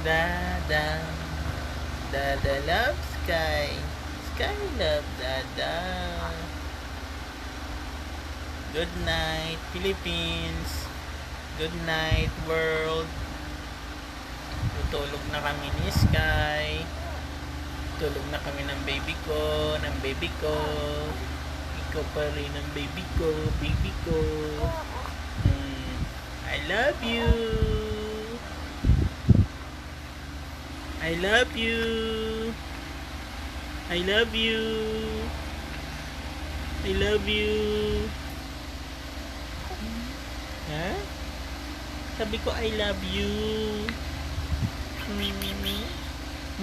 Dada. Dada love Sky. Sky love Dada. Good night, Philippines. Good night, world. Tutulog na kami ni Sky. Tulog na kami ng baby ko, Ikaw pa rin ang baby ko, I love you. I love you. I love you. I love you. Ha? Sabi ko I love you. Mimi.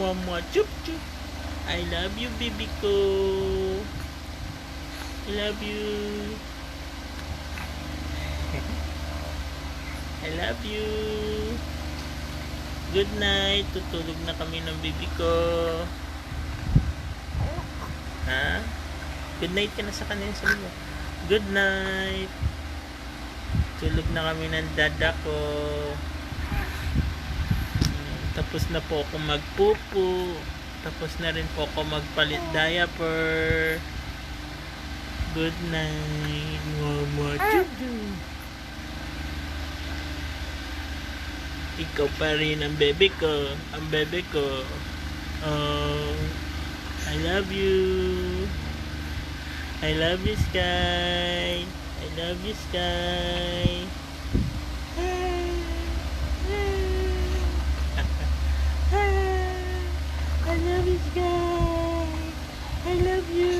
Mama, chup chup. I love you, baby ko. I love you. I love you. Good night. Tutulog na kami ng baby ko. Ha? Good night ka na sa kanila, sabi mo. Good night. Tulog na kami ng dada ko. Tapos na po ako magpupo. Tapos na rin po ako magpalit diaper. Good night, mama. Ikaw pa rin ang bebe ko. Ang bebe ko. Oh, I love you. I love you, Sky. I love you, Sky. I love you, Sky. I love you.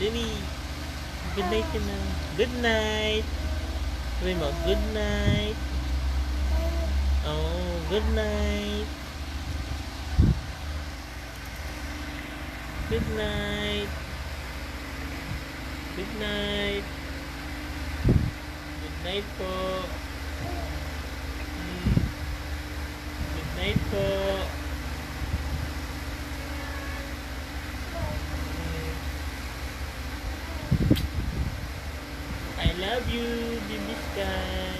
Jenny, good night ka na. Good night. Sabi mo, good night. Oh, good night. Good night. Good night. Good night po. Good night po. I love you, baby Sky.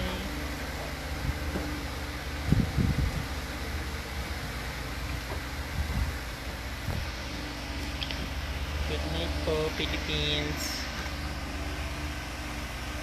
Good night po, Philippines.